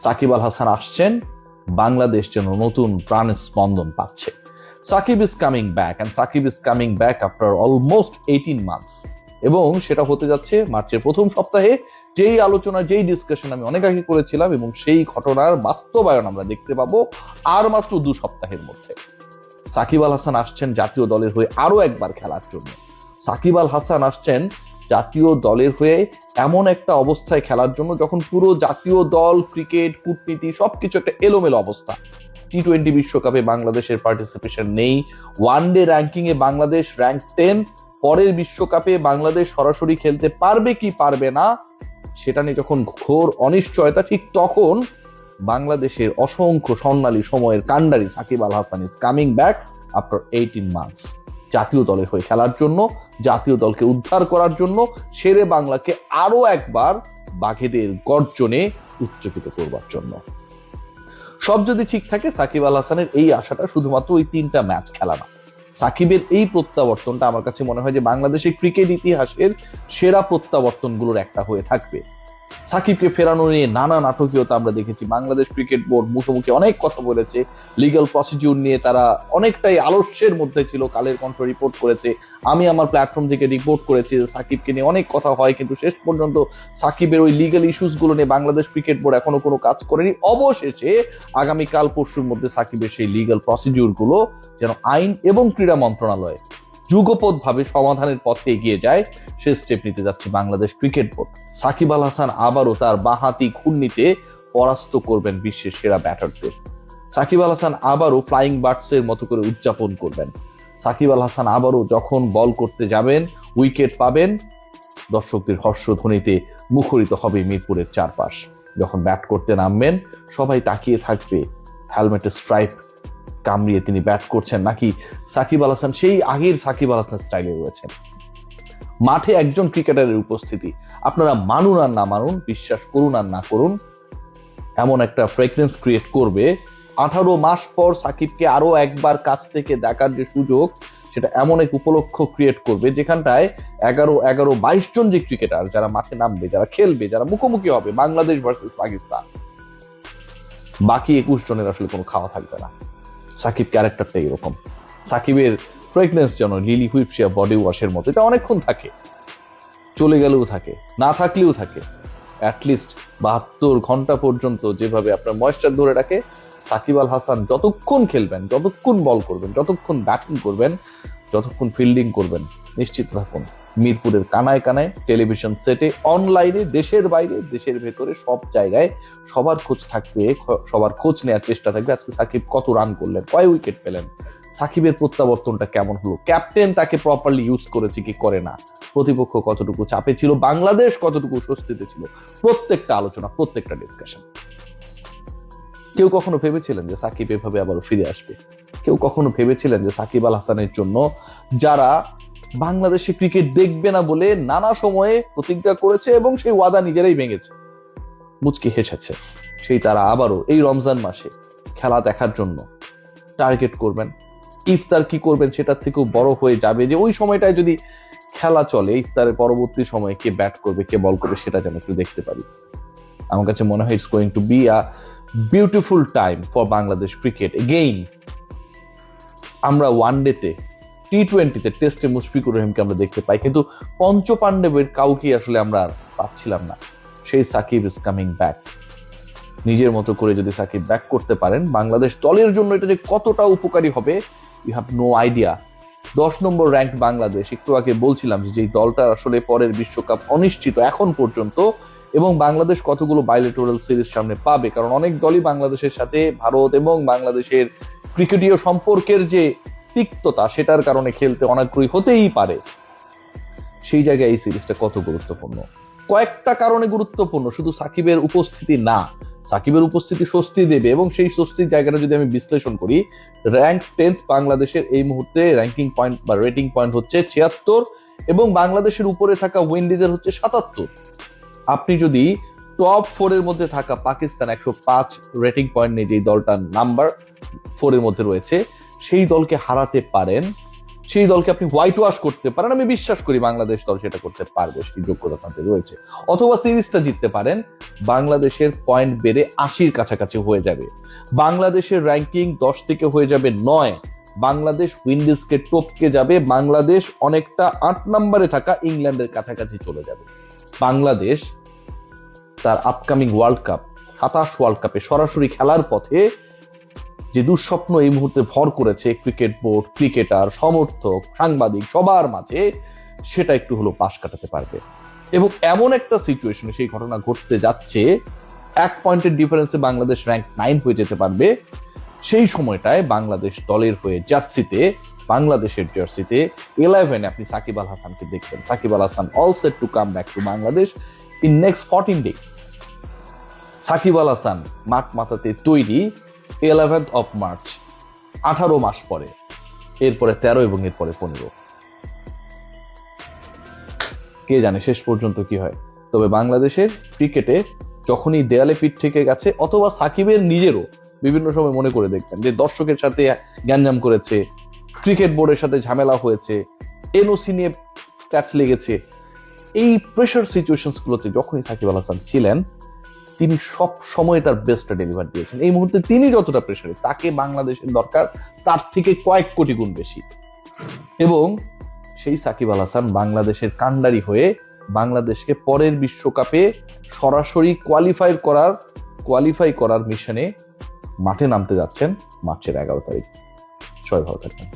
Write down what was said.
সাকিব আল হাসান আসছেন, বাংলাদেশ যেন নতুন প্রাণের স্পন্দন পাচ্ছে। Shakib is coming back, and Shakib is coming back after almost 18 months, এবং সেটা হতে যাচ্ছে মার্চের প্রথম সপ্তাহে। যেই আলোচনা, যেই ডিসকাশন আমি অনেক আগে করেছিলাম, এবং সেই ঘটনার বাস্তবায়ন আমরা দেখতে পাবো আর মাত্র 2 সপ্তাহের মধ্যে। সাকিব আল হাসান আসছেন জাতীয় দলের হয়ে আরো একবার খেলার জন্য। সাকিব আল হাসান আসছেন জাতীয় দলের হয়ে এমন একটা অবস্থায় খেলার জন্য যখন পুরো জাতীয় দল, ক্রিকেট, কূটনীতি সবকিছু একটা এলোমেলো অবস্থা। T20 বিশ্বকাপে বাংলাদেশের পার্টিসিপেশন নেই, ওয়ানডে র্যাঙ্কিং এ বাংলাদেশ র্যাঙ্ক 10, পরের বিশ্বকাপে বাংলাদেশ সরাসরি খেলতে পারবে কি পারবে না সেটা নিয়ে যখন ঘোর অনিশ্চয়তা, ঠিক তখন বাংলাদেশের অসংখ্য স্বর্ণালী সময়ের কান্ডারি Shakib Al Hasan is coming back after 18 months, জাতীয় দলের হয়ে খেলার জন্য, জাতীয় দলকে উদ্ধার করার জন্য, শেরে বাংলাকে আরো একবার বাঘেদের গর্জনে উচ্চকিত করবার জন্য। সব যদি ঠিক থাকে, সাকিব আল হাসানের এই আশাটা শুধুমাত্র ওই 3টা ম্যাচ খেলা না, সাকিবের এই প্রত্যাবর্তনটা আমার কাছে মনে হয় যে বাংলাদেশের ক্রিকেট ইতিহাসের সেরা প্রত্যাবর্তনগুলোর একটা হয়ে থাকবে। সাকিবকে ফেরানো নিয়ে নানা নাটকীয়তা আমরা দেখেছি। বাংলাদেশ ক্রিকেট বোর্ড মুখোমুখি অনেক কথা বলেছে, লিগ্যাল প্রসিডিউর নিয়ে তারা অনেকটাই আলস্যের মধ্যে ছিল। কালের কণ্ঠ রিপোর্ট করেছে, আমি আমার প্ল্যাটফর্ম থেকে রিপোর্ট করেছি যে সাকিবকে নিয়ে অনেক কথা হয়, কিন্তু শেষ পর্যন্ত সাকিবের ওই লিগ্যাল ইস্যুস গুলো নিয়ে বাংলাদেশ ক্রিকেট বোর্ড এখনো কোনো কাজ করেনি। অবশেষে আগামীকাল পরশুর মধ্যে সাকিবের সেই লিগ্যাল প্রসিডিউর গুলো যেন আইন এবং ক্রীড়া মন্ত্রণালয় যুগপৎভাবে সমাধানের পথে এগিয়ে যায়, সে স্টেপ নিতে যাচ্ছে বাংলাদেশ ক্রিকেট বোর্ড। সাকিব আল হাসান আবারও তার বাঁহাতি ঘূর্ণিতে পরাস্ত করবেন বিশ্বের সেরা ব্যাটারদের। সাকিব আল হাসান আবারও ফ্লাইং বার্ডসের মতো করে উদযাপন করবেন। সাকিব আল হাসান আবারও যখন বল করতে যাবেন, উইকেট পাবেন, দর্শকদের হর্ষধ্বনিতে মুখরিত হবে মিরপুরের চারপাশ। যখন ব্যাট করতে নামবেন, সবাই তাকিয়ে থাকবে হেলমেটের স্ট্রাইপ কামড়িয়ে তিনি ব্যাট করছেন নাকি সাকিব আল হাসান সেই আগের সাকিব আল হাসান স্টাইলে রয়েছেন। মাঠে একজন ক্রিকেটারের উপস্থিতি, আপনারা মানুন আর না মানুন, বিশ্বাস করুন আর না করুন, এমন একটা ফ্রেগরেন্স ক্রিয়েট করবে। 18 মাস পর সাকিবকে আরো একবার কাছ থেকে দেখার যে সুযোগ, সেটা এমন এক উপলক্ষ ক্রিয়েট করবে যেখানটায় 11-22 জন যে ক্রিকেটার যারা মাঠে নামবে, যারা খেলবে, যারা মুখোমুখি হবে বাংলাদেশ ভার্সেস পাকিস্তান, বাকি 21 জনের আসলে কোনো খাওয়া থাকবে না। সাকিব ক্যারেক্টারটা এরকম। সাকিবের ফ্রেগনেন্স যেন লিলি হুইপশিয়া বডি ওয়াশের মতো, এটা অনেকক্ষণ থাকে, চলে গেলেও থাকে, না থাকলেও থাকে। অ্যাটলিস্ট 72 ঘন্টা পর্যন্ত যেভাবে আপনার ময়েশ্চার ধরে রাখে, সাকিব আল হাসান যতক্ষণ খেলবেন, যতক্ষণ বল করবেন, যতক্ষণ ব্যাটিং করবেন, যতক্ষণ ফিল্ডিং করবেন, নিশ্চিত থাকুন মিরপুরের কানায় কানায়, টেলিভিশন সেটে, অনলাইনে, দেশের বাইরে, দেশের ভেতরে, সব জায়গায় সবার খোঁজ থাকবে, সবার খোঁজ নেওয়ার চেষ্টা থাকবে। আজকে সাকিব কত রান করলেন, কয় উইকেট পেলেন, সাকিবের প্রত্যাবর্তনটা কেমন হলো, ক্যাপ্টেন তাকে প্রপারলি ইউজ করেছে কি করে না, প্রতিপক্ষ কতটুকু চাপে ছিল, বাংলাদেশ কতটুকু স্বস্তিতে ছিল, প্রত্যেকটা আলোচনা, প্রত্যেকটা ডিসকাশন। কেউ কখনো ভেবেছিলেন যে সাকিব এভাবে আবার ফিরে আসবে? কেউ কখনো ভেবেছিলেন যে সাকিব আল হাসানের জন্য যারা বাংলাদেশে ক্রিকেট দেখবে না বলে নানা সময়ে প্রতিজ্ঞা করেছে এবং সেই ওয়াদা নিজেরাই ভেঙেছে, মুচকি হেসেছে, সেই তারা আবারও এই রমজান মাসে খেলা দেখার জন্য টার্গেট করবেন? ইফতার কি করবেন সেটার থেকেও বড় হয়ে যাবে যে ওই সময়টায় যদি খেলা চলে, ইফতারের পরবর্তী সময়ে কে ব্যাট করবে, কে বল করবে, সেটা যেন একটু দেখতে পারি। আমার কাছে মনে হয় it's going to be a beautiful time for Bangladesh cricket again. আমরা ওয়ানডেতে, T20-তে, টেস্টে মুশফিকুর রহিমকে আমরা দেখতে পাই, কিন্তু পঞ্চপাণ্ডবের কাউকে আসলে আমরা আর পাচ্ছিলাম না। সেই সাকিব ইজ কামিং ব্যাক। নিজের মতো করে যদি সাকিব ব্যাক করতে পারেন, বাংলাদেশ দলের জন্য এটা যে কতটা উপকারী হবে, you have no idea. 10 number rank Bangladesh, একটু আগে বলছিলাম যে দলটা আসলে পরের বিশ্বকাপ অনিশ্চিত এখন পর্যন্ত, এবং বাংলাদেশ কতগুলো বাইলেটোরাল সিরিজ সামনে পাবে, কারণ অনেক দলই বাংলাদেশের সাথে ভারত এবং বাংলাদেশের ক্রিকেটীয় সম্পর্কের যে তিক্ততা, সেটার কারণে খেলতে অনাগ্রহী হতেই পারে। সেই জায়গায় এই সিরিজটা কত গুরুত্বপূর্ণ, কয়েকটা কারণে গুরুত্বপূর্ণ, শুধু সাকিবের উপস্থিতি না। সাকিবের উপস্থিতি স্বস্তি দেবে, এবং সেই স্বস্তির জায়গাটা যদি আমি বিশ্লেষণ করি, র্যাঙ্ক 10th বাংলাদেশের এই মুহূর্তে র্যাঙ্কিং পয়েন্ট বা রেটিং পয়েন্ট হচ্ছে 76, এবং বাংলাদেশের উপরে থাকা উইন্ডিজের হচ্ছে 77। আপনি যদি টপ 4 এর মধ্যে থাকা পাকিস্তান 105 রেটিং পয়েন্ট নিয়ে, যে দলটার নাম্বার 4 এর মধ্যে রয়েছে, সেই দলকে হারাতে পারেন, সেই দলকে আপনি হোয়াইট ওয়াশ করতে পারেন, আমি বিশ্বাস করি বাংলাদেশ দল সেটা করতে পারবে, সেই যোগ্যতা তাদের রয়েছে। অথবা সিরিজটা জিততে পারেন, বাংলাদেশের পয়েন্ট বেড়ে 80-র কাছাকাছি হয়ে যাবে, বাংলাদেশের র্যাঙ্কিং 10 থেকে হয়ে যাবে 9, বাংলাদেশ উইন্ডিজকে টপকে যাবে, বাংলাদেশ অনেকটা 8 নম্বরে থাকা ইংল্যান্ডের কাছাকাছি চলে যাবে। বাংলাদেশ তার আপকামিং ওয়ার্ল্ড কাপ 27 ওয়ার্ল্ড কাপে সরাসরি খেলার পথে যে দুঃস্বপ্ন এই মুহূর্তে ভর করেছে ক্রিকেট বোর্ড, ক্রিকেটার, সমর্থক, সাংবাদিক সবার মাঝে, সেটা একটু হলো পাশ কাটাতে পারবে। এবং এমন একটা সিচুয়েশনে সেই ঘটনা ঘটতে যাচ্ছে, 1 পয়েন্টের ডিফারেন্সে বাংলাদেশ র্যাঙ্ক 9 হয়ে যেতে পারবে। সেই সময়টায় বাংলাদেশ দলের হয়ে বাংলাদেশের জার্সিতে 11 আপনি সাকিব আল হাসানকে দেখবেন। Shakib Al Hasan all set to come back to Bangladesh in next 14 days. Shakib Al Hasan মাঠ মাথাতে তৈরি 11th of March, 18 মাস পরে, এরপরে 13 এবং এরপরে 15। কে জানে শেষ পর্যন্ত কি হয়। তবে বাংলাদেশের ক্রিকেটে যখনই দেয়ালে পিঠ থেকে গেছে, অথবা সাকিবের নিজেরও বিভিন্ন সময় মনে করে দেখবেন যে দর্শকের সাথে গ্যাঞ্জাম করেছে, ক্রিকেট বোর্ডের সাথে ঝামেলা হয়েছে, এনওসি নিয়ে প্যাচ লেগেছে, এই প্রেশার সিচুয়েশনসগুলোতে যখনই সাকিব আল হাসান ছিলেন, তিনি সব সময় তার বেস্টটা ডেলিভার দিয়েছেন। এই মুহূর্তে তিনি যতটা প্রেশারে, তাকে বাংলাদেশের দরকার তার থেকে কয়েক কোটি গুণ বেশি। এবং সেই সাকিব আল হাসান বাংলাদেশের কান্ডারি হয়ে বাংলাদেশকে পরের বিশ্বকাপে সরাসরি কোয়ালিফাই করার মিশনে মাঠে নামতে যাচ্ছেন মার্চের 11 তারিখ। সবাই ভালো থাকবেন।